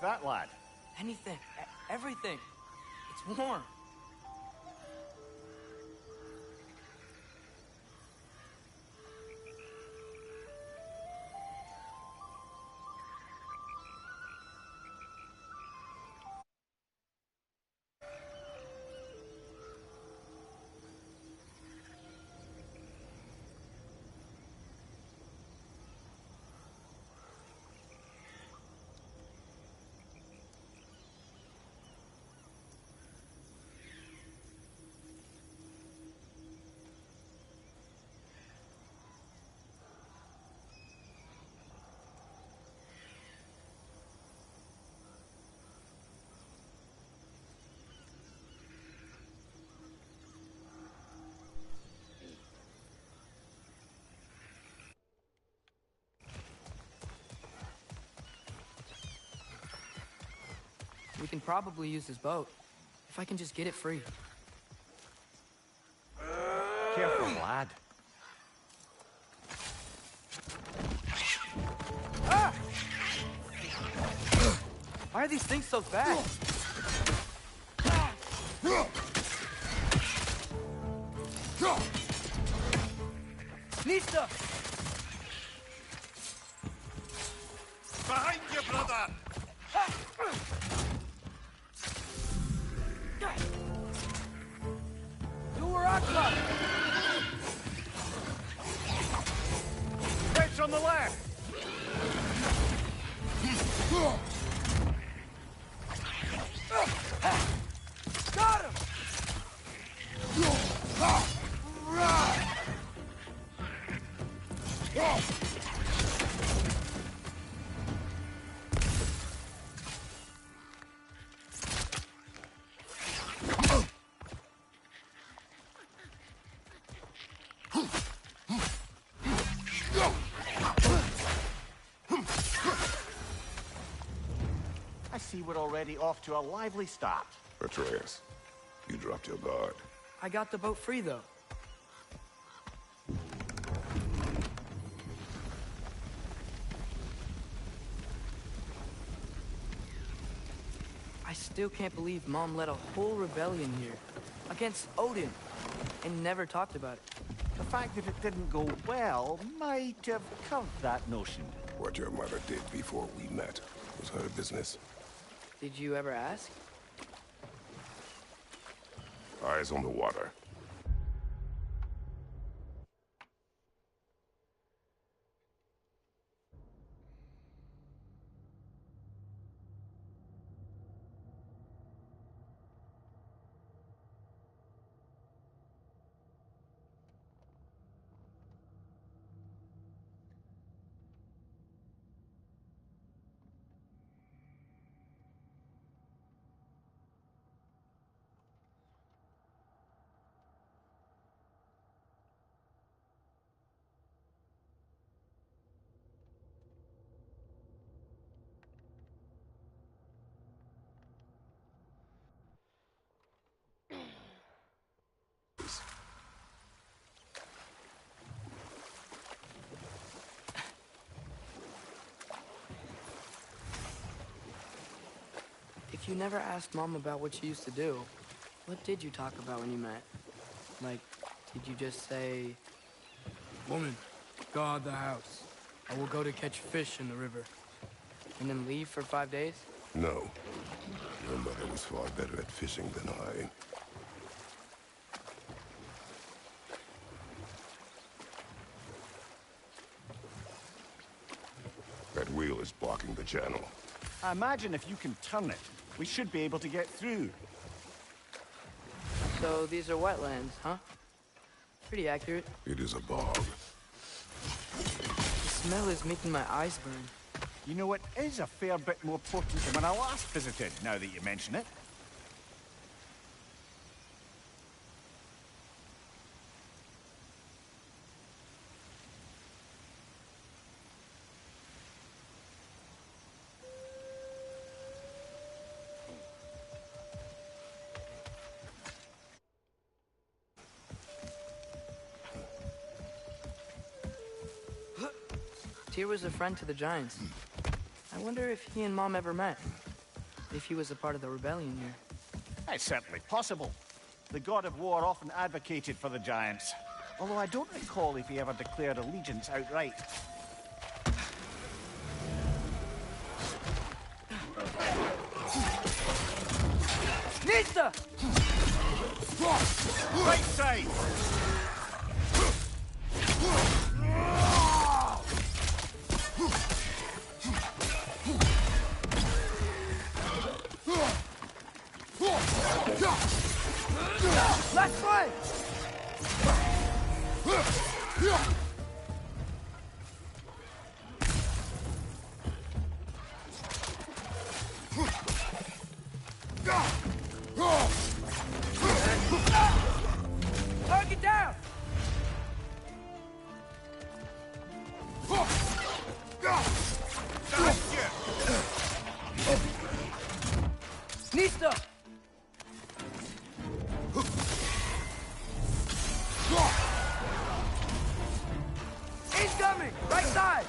That lad. Anything. Everything. It's warm. We can probably use his boat, if I can just get it free. Careful, lad. Ah! Why are these things so fast? Nista! Behind you, brother! French on the left! Got him! I see we're already off to a lively start. Atreus, you dropped your guard. I got the boat free, though. I still can't believe Mom led a whole rebellion here. Against Odin. And never talked about it. The fact that it didn't go well might have curved that notion. What your mother did before we met was her business. Did you ever ask? Eyes on the water. If you never asked Mom about what she used to do, what did you talk about when you met? Like, did you just say, "Woman, guard the house. I will go to catch fish in the river," and then leave for 5 days? No. Your mother was far better at fishing than I. That wheel is blocking the channel. I imagine if you can turn it, we should be able to get through. So these are wetlands, huh? Pretty accurate. It is a bog. The smell is making my eyes burn. You know, it is a fair bit more potent than when I last visited, now that you mention it. Tyr was a friend to the Giants. I wonder if he and Mom ever met. if he was a part of the rebellion here. It's certainly possible. The god of war often advocated for the giants, although I don't recall if he ever declared allegiance outright. Nista! Right side! Left flank! Target down! Nista! Incoming! Right side!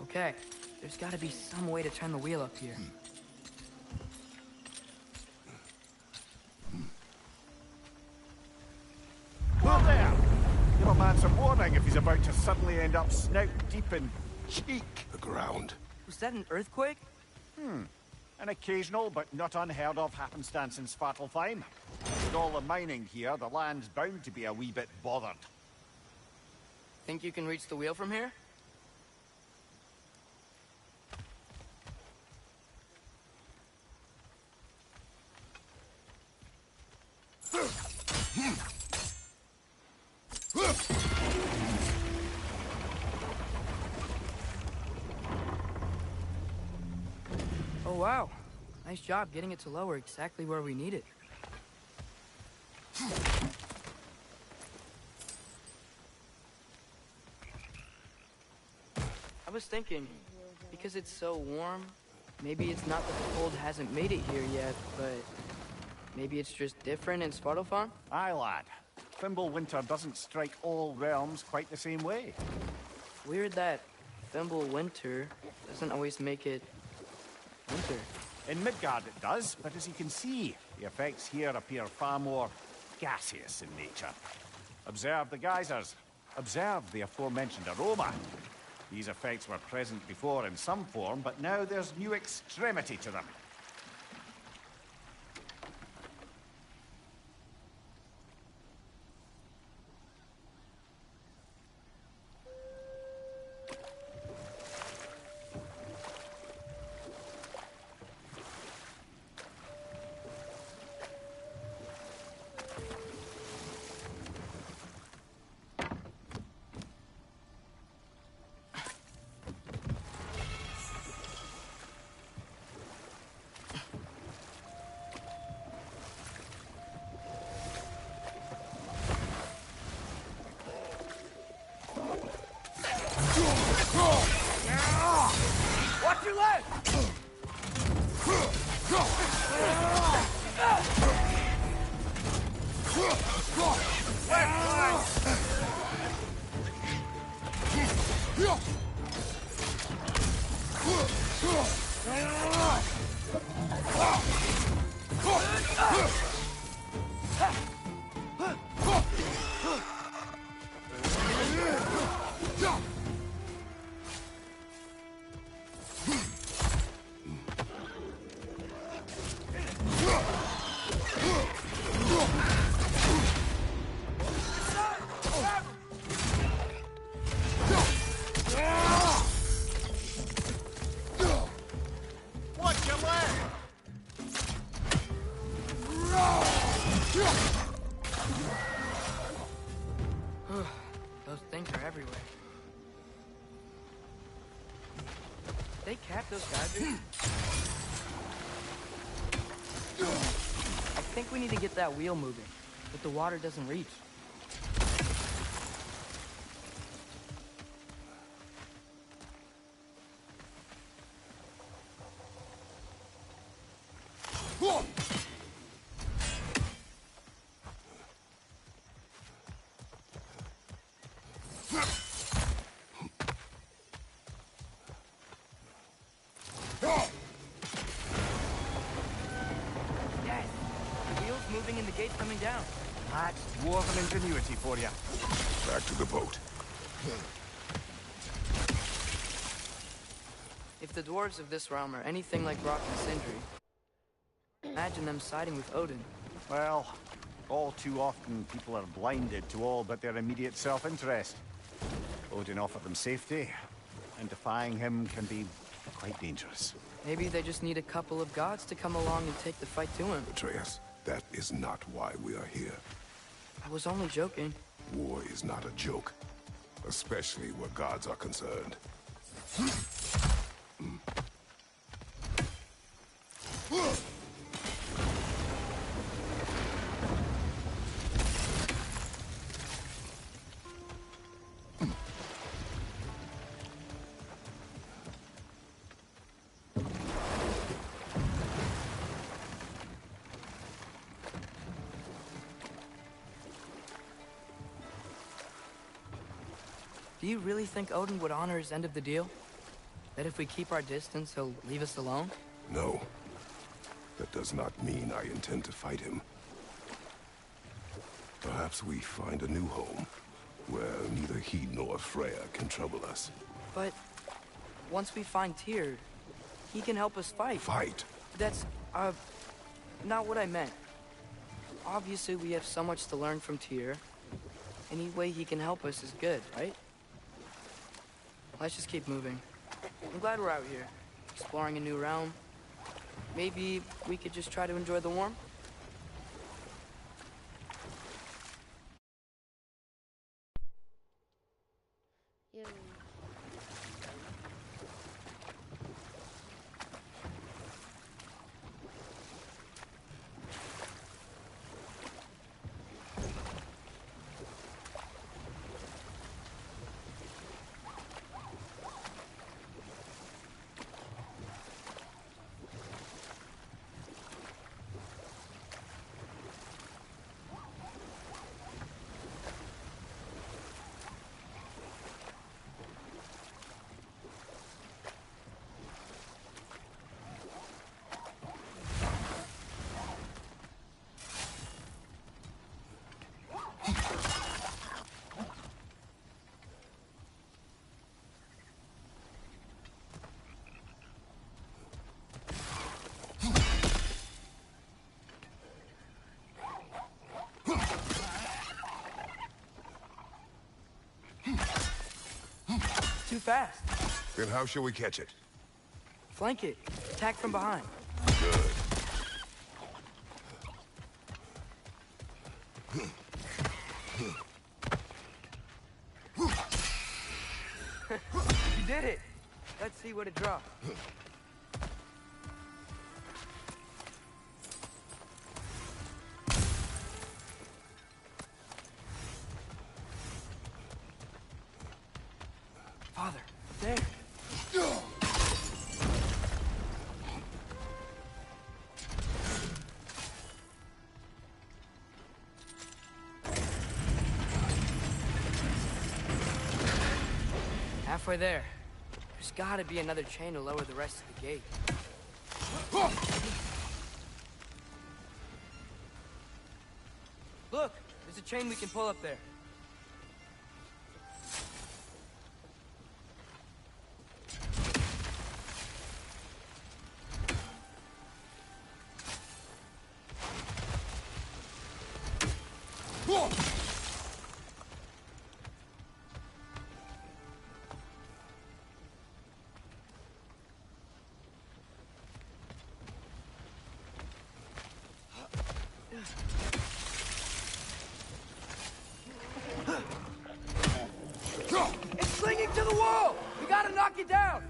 Okay, there's gotta be some way to turn the wheel up here. Well there! Give a man some warning if he's about to suddenly end up snout deep in cheek. The ground. Was that an earthquake? An occasional but not unheard of happenstance in Svartalfheim. With all the mining here, the land's bound to be a wee bit bothered. Think you can reach the wheel from here? Oh wow, nice job getting it to lower exactly where we need it. I was thinking, because it's so warm, maybe it's not that the cold hasn't made it here yet, but maybe it's just different in Svartalfheim? Aye, lad. Fimble winter doesn't strike all realms quite the same way. Weird that Fimble winter doesn't always make it winter. In Midgard it does, but as you can see, the effects here appear far more gaseous in nature. Observe the geysers. Observe the aforementioned aroma. These effects were present before in some form, but now there's new extremity to them. Watch your leg! They cap those badgers? I think we need to get that wheel moving, but the water doesn't reach. Moving and the gate's coming down. That's dwarven ingenuity for you. Back to the boat. If the dwarves of this realm are anything like Rock and Sindri, imagine them siding with Odin. Well, all too often people are blinded to all but their immediate self-interest. Odin offered them safety, and defying him can be quite dangerous. Maybe they just need a couple of gods to come along and take the fight to him. Atreus, that is not why we are here. I was only joking. War is not a joke, especially where gods are concerned. Do you really think Odin would honor his end of the deal? That if we keep our distance, he'll leave us alone? No. That does not mean I intend to fight him. Perhaps we find a new home, where neither he nor Freya can trouble us. But once we find Tyr, he can help us fight. Fight? That's, not what I meant. Obviously, we have so much to learn from Tyr. Any way he can help us is good, right? Let's just keep moving. I'm glad we're out here, exploring a new realm. Maybe we could just try to enjoy the warmth? Too fast. Then how shall we catch it? Flank it. Attack from behind. Good. You did it. Let's see what it dropped. Father, there. Halfway there. There's gotta be another chain to lower the rest of the gate. Look, there's a chain we can pull up there. It's clinging to the wall! We gotta knock it down!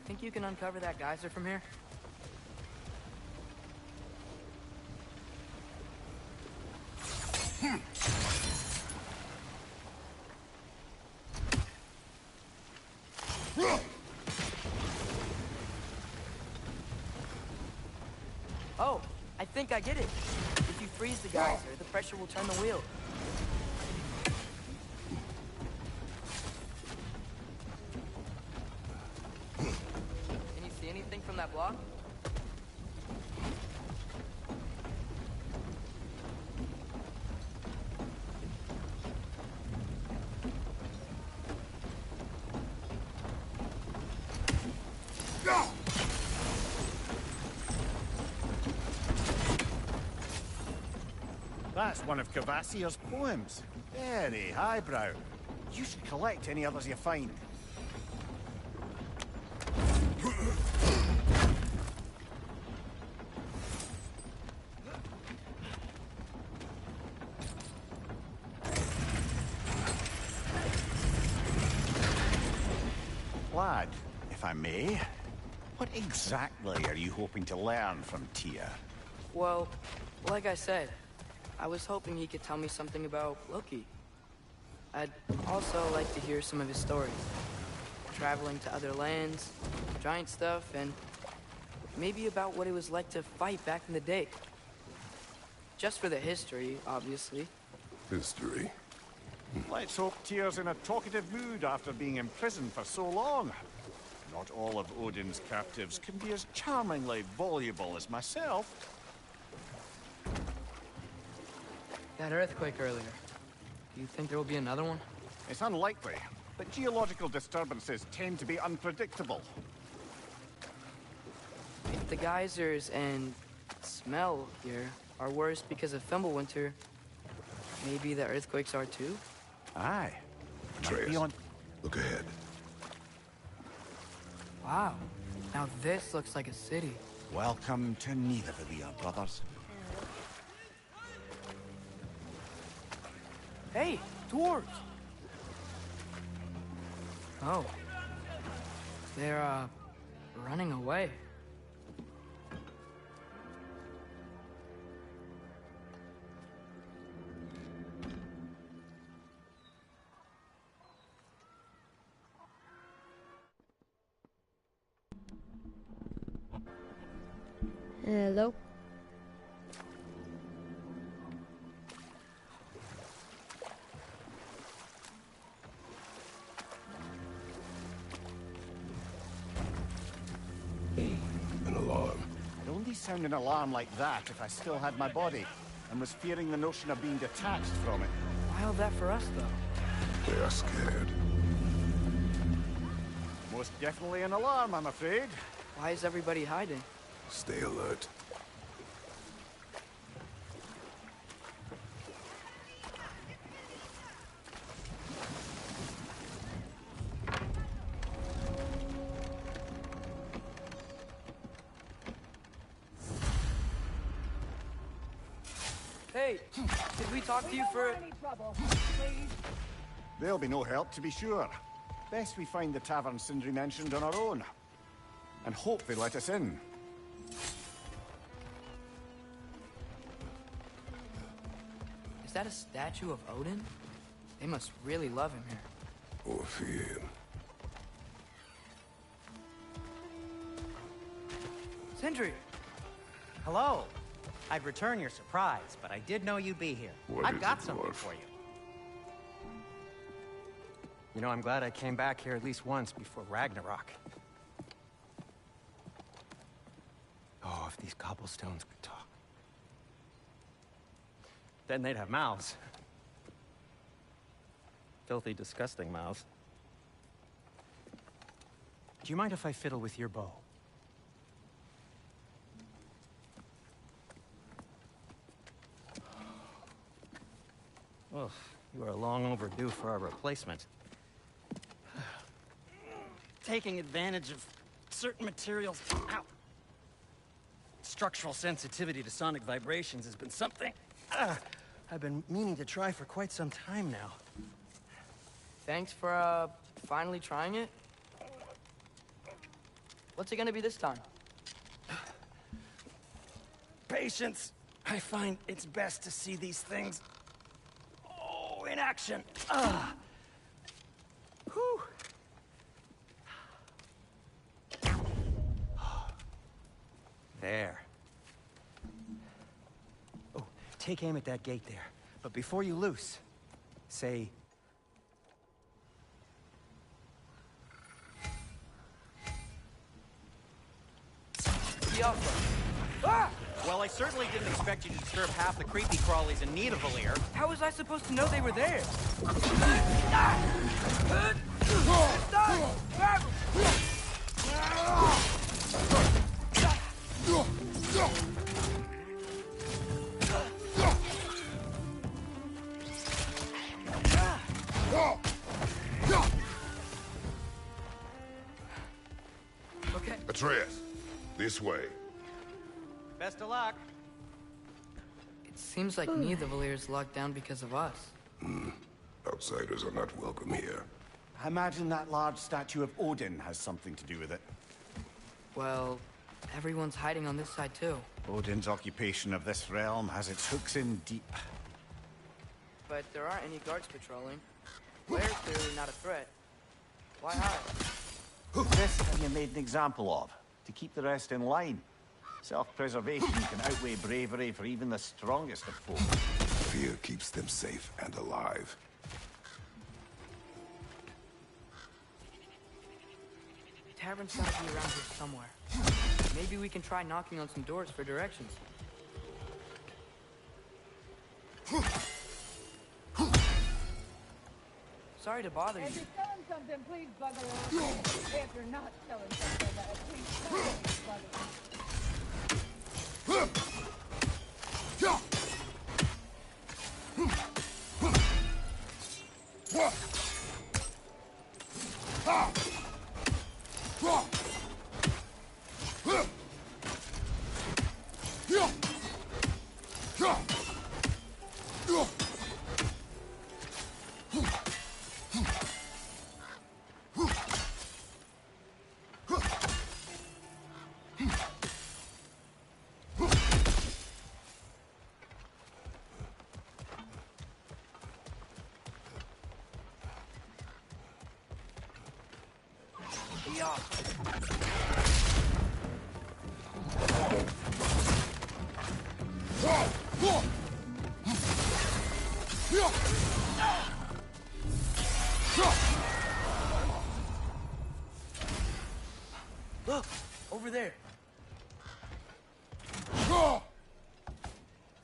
Think you can uncover that geyser from here? Oh, I think I get it. If you freeze the geyser, the pressure will turn the wheel. Can you see anything from that block? That's one of Kvasir's poems. Very highbrow. You should collect any others you find. Lad, if I may, what exactly are you hoping to learn from Tia? Well, like I said, I was hoping he could tell me something about Loki. I'd also like to hear some of his stories. Traveling to other lands, giant stuff, and maybe about what it was like to fight back in the day. Just for the history, obviously. History. Let's hope Tyr's in a talkative mood after being imprisoned for so long. Not all of Odin's captives can be as charmingly voluble as myself. That earthquake earlier. Do you think there will be another one? It's unlikely, but geological disturbances tend to be unpredictable. If the geysers and smell here are worse because of Fimbulwinter, maybe the earthquakes are too? Aye. Might be Atreus, on. look ahead. Wow. Now this looks like a city. Welcome to Nidavellir, brothers. Hey, dwarves! Oh. They're, running away. Hello. An alarm. I'd only sound an alarm like that if I still had my body, and was fearing the notion of being detached from it. Why all that for us, though? They are scared. Most definitely an alarm, I'm afraid. Why is everybody hiding? Stay alert. Hey, did we talk to you for... There'll be no help, to be sure. Best we find the tavern Sindri mentioned on our own. And hope they let us in. Is that a statue of Odin? They must really love him here. Or fear him. Sindri! Hello. I'd return your surprise, but I did know you'd be here. What I've is got it, something dwarf? for you. You know, I'm glad I came back here at least once before Ragnarok. Oh, if these cobblestones could talk. Then they'd have mouths. Filthy, disgusting mouths. Do you mind if I fiddle with your bow? Oh, you are long overdue for a replacement. Taking advantage of certain materials. Ow! Structural sensitivity to sonic vibrations has been something I've been meaning to try for quite some time now. Thanks for, finally trying it. What's it gonna be this time? Patience. I find it's best to see these things, in action. Whew. There. Oh, take aim at that gate there. But before you loose, say... Ah! Well, I certainly didn't expect you to disturb half the creepy crawlies in need of a lair. How was I supposed to know they were there? Okay. Atreus, this way. Best of luck. It seems like neither Valyr's locked down because of us. Outsiders are not welcome here. I imagine that large statue of Odin has something to do with it. Well, everyone's hiding on this side too. Odin's occupation of this realm has its hooks in deep. But there aren't any guards patrolling. Blair's clearly not a threat. Why hide? This thing you made an example of, to keep the rest in line. Self-preservation can outweigh bravery for even the strongest of foes. Fear keeps them safe and alive. Tavern's gotta be around here somewhere. Maybe we can try knocking on some doors for directions. Sorry to bother you. If you're selling something, please bugger off. If you're not selling something, please bugger off. Look! Over there!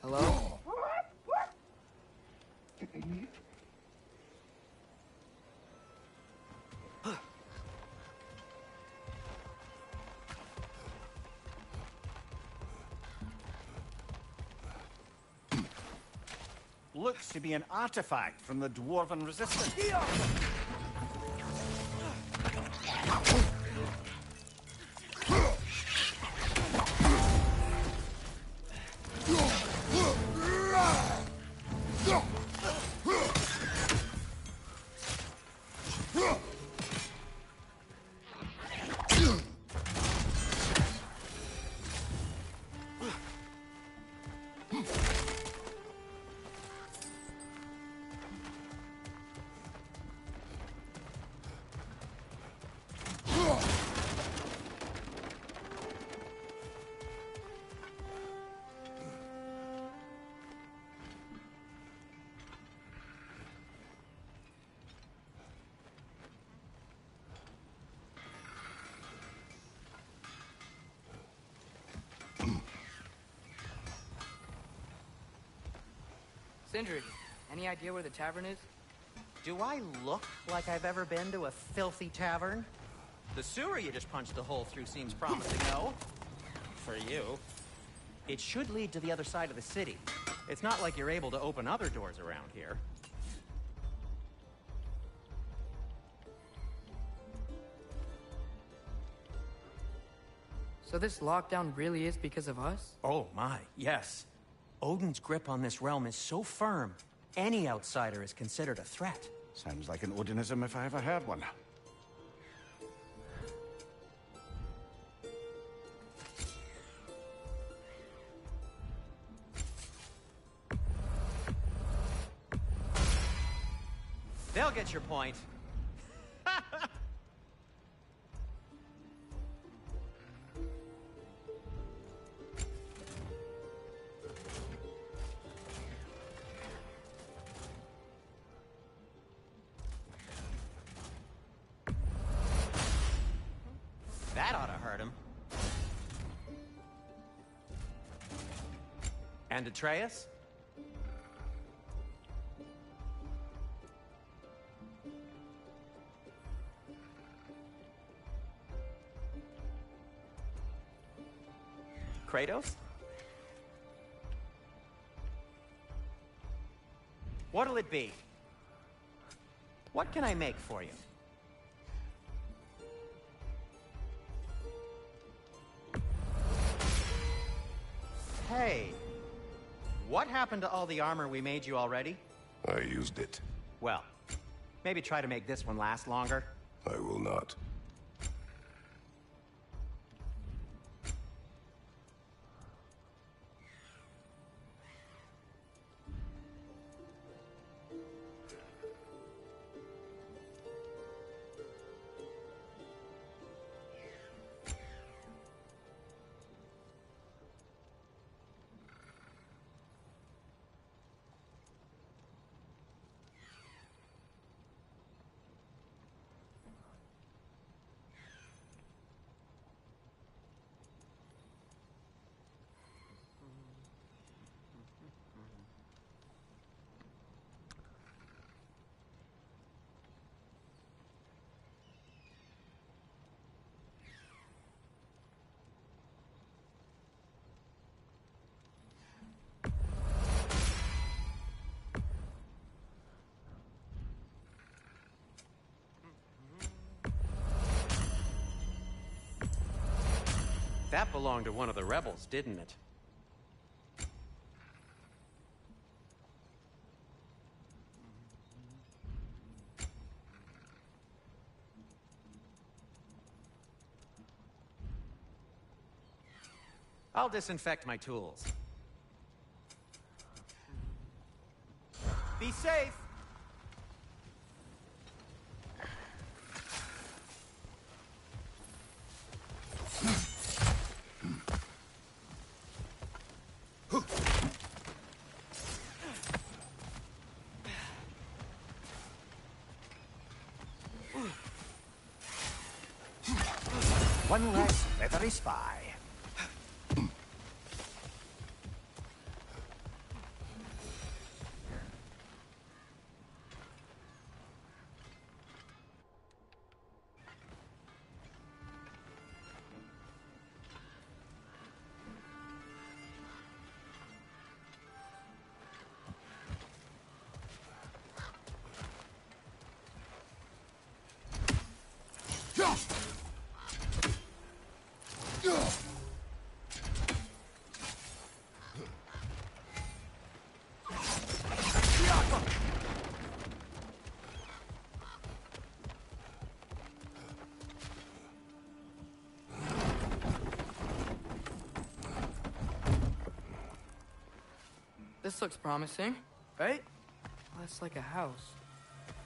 Hello? Looks to be an artifact from the Dwarven Resistance. Sindri, any idea where the tavern is? Do I look like I've ever been to a filthy tavern? The sewer you just punched a hole through seems promising, no? For you. It should lead to the other side of the city. It's not like you're able to open other doors around here. So this lockdown really is because of us? Oh my, yes. Odin's grip on this realm is so firm, any outsider is considered a threat. Sounds like an Odinism if I ever heard one. They'll get your point. That ought to hurt him. And Atreus? Kratos? What'll it be? What can I make for you? Hey, what happened to all the armor we made you already? I used it. Well, maybe try to make this one last longer. I will not. That belonged to one of the rebels, didn't it? I'll disinfect my tools. Be safe! One less leathery spy. This looks promising, right? Well, that's like a house.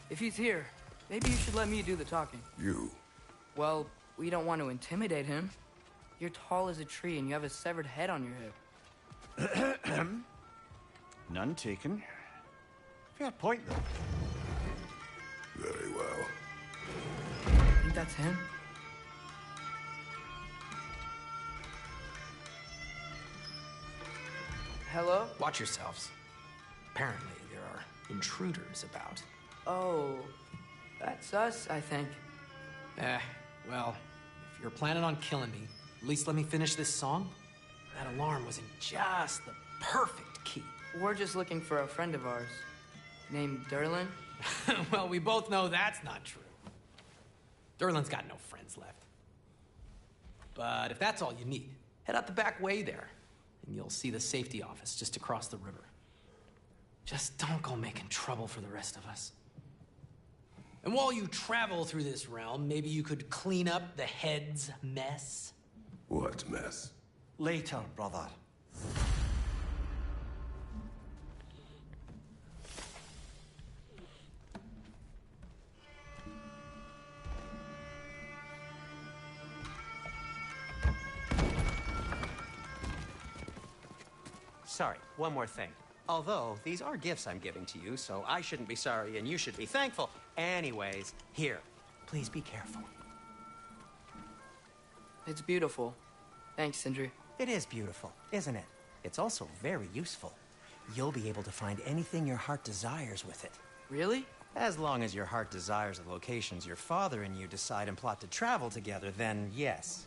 If he's here, maybe you should let me do the talking. You? Well, we don't want to intimidate him. You're tall as a tree and you have a severed head on your hip. None taken. Fair point, though. Very well. Think that's him? Hello? Watch yourselves. Apparently, there are intruders about. Oh, that's us, I think. Well, if you're planning on killing me, at least let me finish this song. That alarm was in just the perfect key. We're just looking for a friend of ours named Durlin. Well, we both know that's not true. Durlin's got no friends left. But if that's all you need, head out the back way there, and you'll see the safety office just across the river. Just don't go making trouble for the rest of us. And while you travel through this realm, maybe you could clean up the head's mess? What mess? Later, brother. Sorry, one more thing. Although, these are gifts I'm giving to you, so I shouldn't be sorry and you should be thankful. Anyways, here, please be careful. It's beautiful. Thanks, Sindri. It is beautiful, isn't it? It's also very useful. You'll be able to find anything your heart desires with it. Really? As long as your heart desires the locations your father and you decide and plot to travel together, then yes.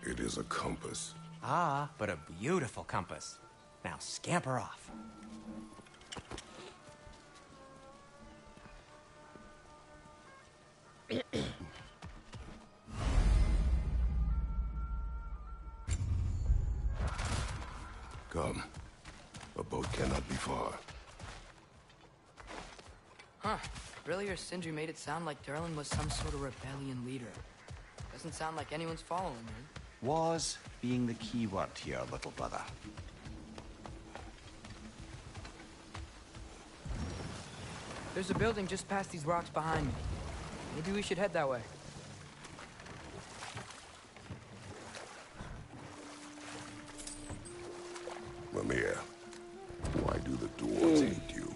It is a compass. Ah, but a beautiful compass. Now scamper off. Come. A boat cannot be far. Huh. Earlier, Sindri made it sound like Durlin was some sort of rebellion leader. Doesn't sound like anyone's following him. Was being the key word here, little brother. There's a building just past these rocks behind me. Maybe we should head that way. Mimir, why do the dwarves hate you?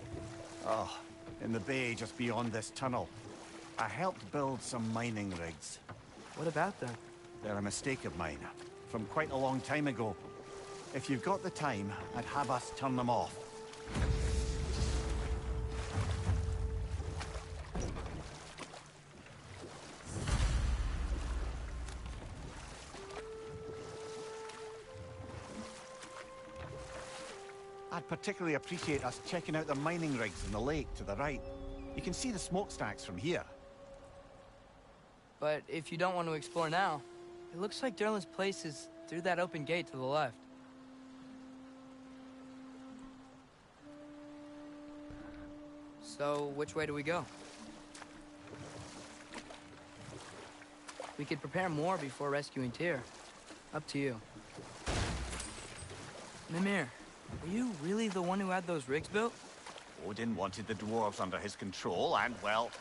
Oh, in the bay just beyond this tunnel. I helped build some mining rigs. What about them? They're a mistake of mine, from quite a long time ago. If you've got the time, I'd have us turn them off. I'd particularly appreciate us checking out the mining rigs in the lake to the right. You can see the smokestacks from here. But if you don't want to explore now, it looks like Durlin's place is through that open gate to the left. So, which way do we go? We could prepare more before rescuing Tyr. Up to you. Mimir, were you really the one who had those rigs built? Odin wanted the dwarves under his control, and, well,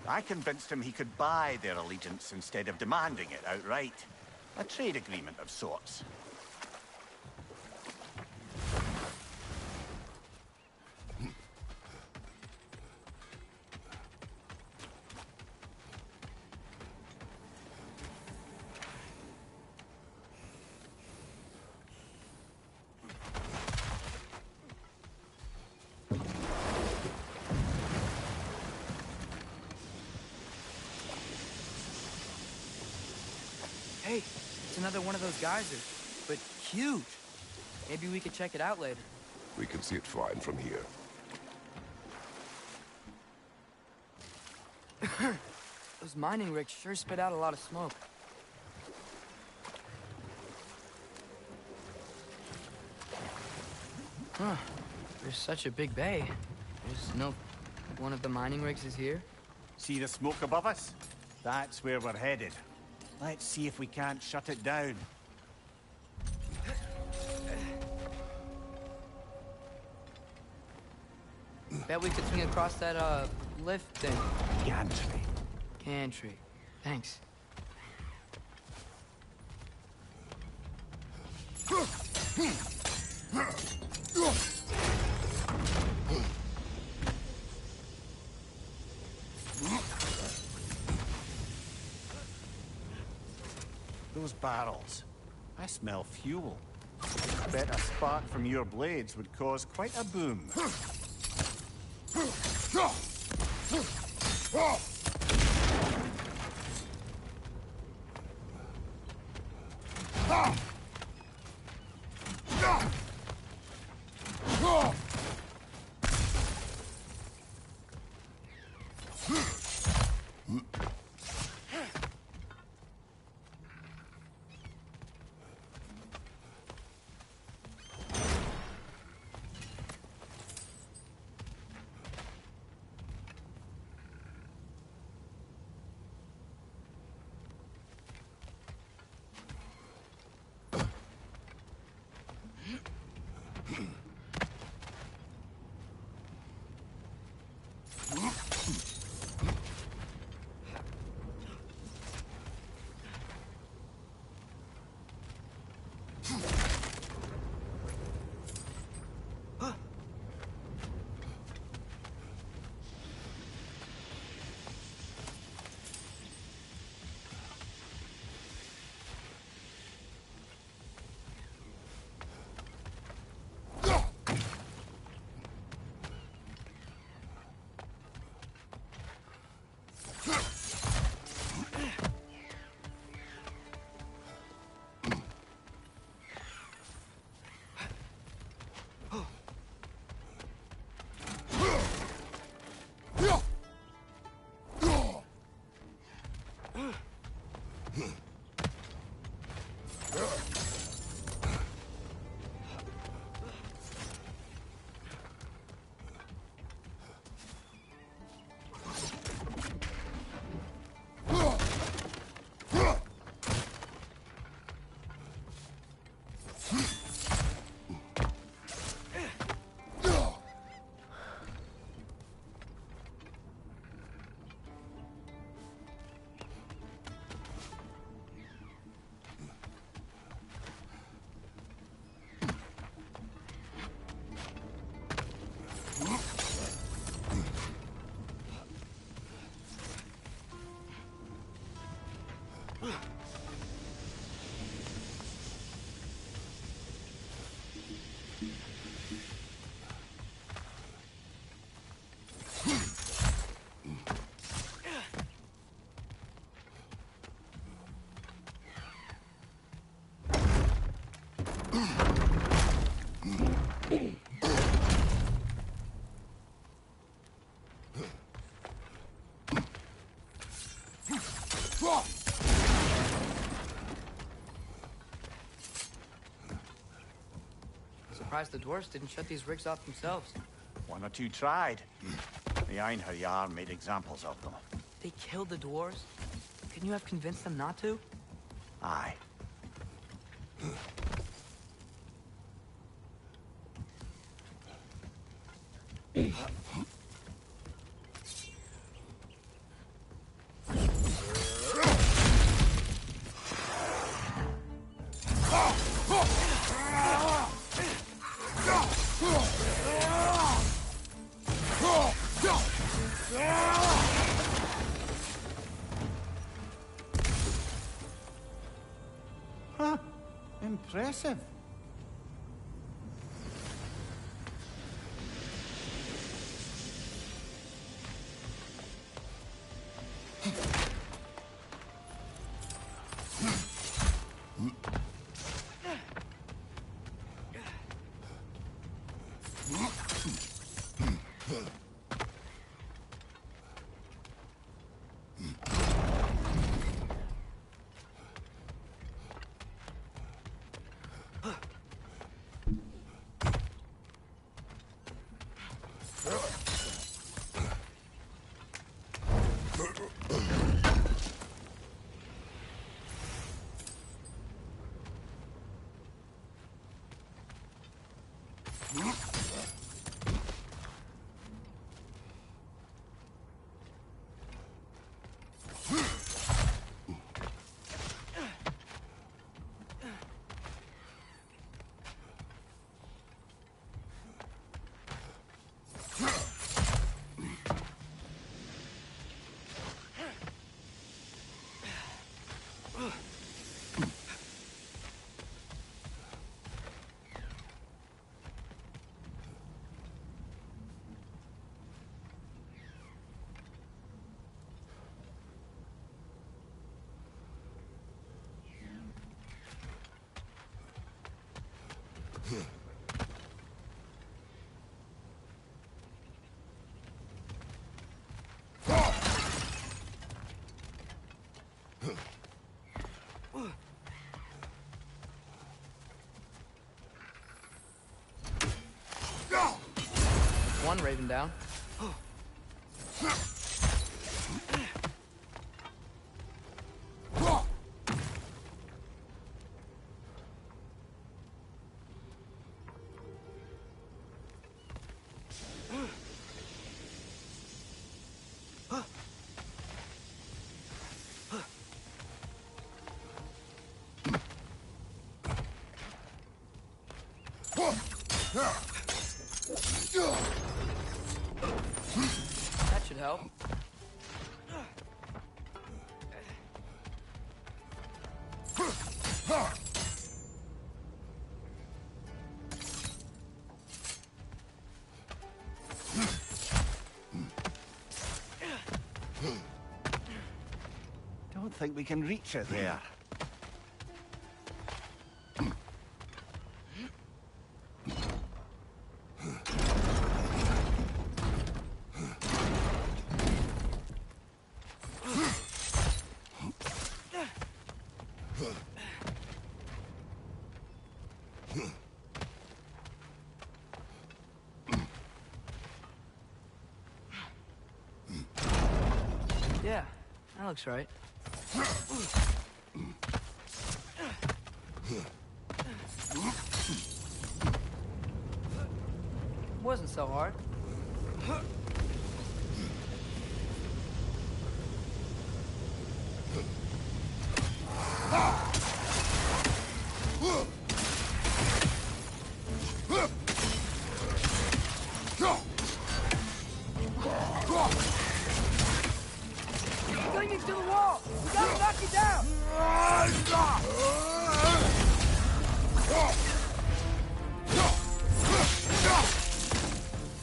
I convinced him he could buy their allegiance instead of demanding it outright. A trade agreement of sorts. Hey, it's another one of those geysers, but huge. Maybe we could check it out later. We can see it fine from here. Those mining rigs sure spit out a lot of smoke. Huh. There's such a big bay. There's no... One of the mining rigs is here? See the smoke above us? That's where we're headed. Let's see if we can't shut it down. Bet we could swing across that, lift thing. Gantry. Gantry. Thanks. Those barrels. I smell fuel. Bet a spark from your blades would cause quite a boom. Surprised the dwarves didn't shut these rigs off themselves. One or two tried. The Einherjar made examples of them. They killed the dwarves? Couldn't you have convinced them not to? Aye. Huh. Impressive. one raven down. That should help. Don't think we can reach it there. Yeah, that looks right. Wasn't so hard. Clinging to the wall! We gotta knock it down!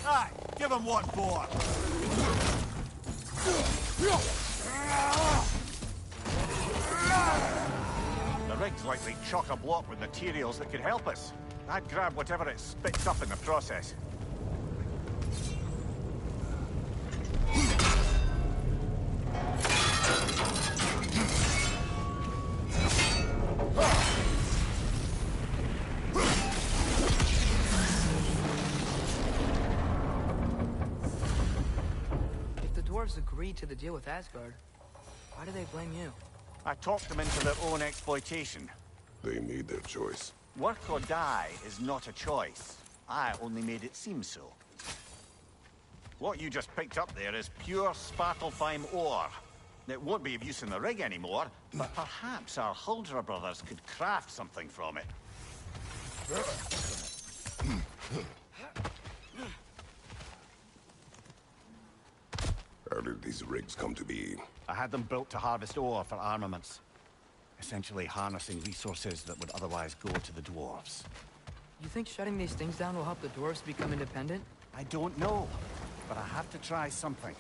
Aye, give him what for. The rig's likely chock-a-block with materials that could help us. I'd grab whatever it spits up in the process. If the dwarves agreed to the deal with Asgard, why do they blame you? I talked them into their own exploitation. They made their choice. Work or die is not a choice. I only made it seem so. What you just picked up there is pure Sparklefime ore. It won't be of use in the rig anymore, but perhaps our Huldra brothers could craft something from it. How did these rigs come to be? I had them built to harvest ore for armaments. Essentially harnessing resources that would otherwise go to the dwarves. You think shutting these things down will help the dwarves become independent? I don't know, but I have to try something.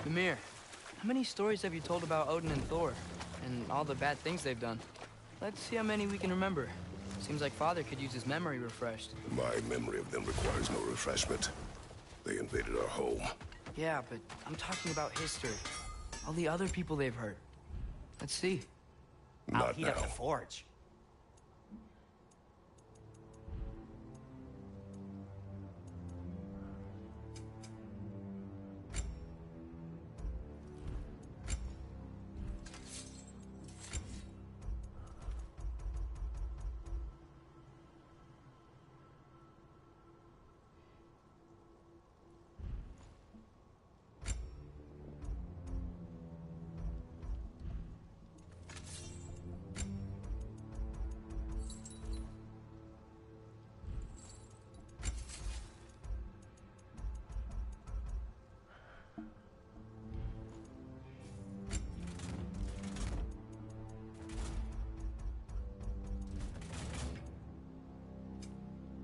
Mimir, how many stories have you told about Odin and Thor? And all the bad things they've done? Let's see how many we can remember. Seems like Father could use his memory refreshed. My memory of them requires no refreshment. They invaded our home. Yeah, but I'm talking about history. All the other people they've hurt. Let's see. I'll Not heat now. up the forge.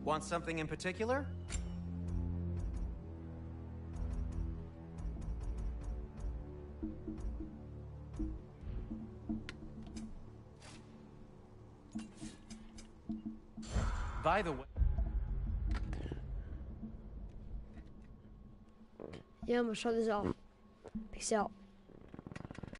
Want something in particular? By the way... Yeah, I'm gonna shut this off. Peace out.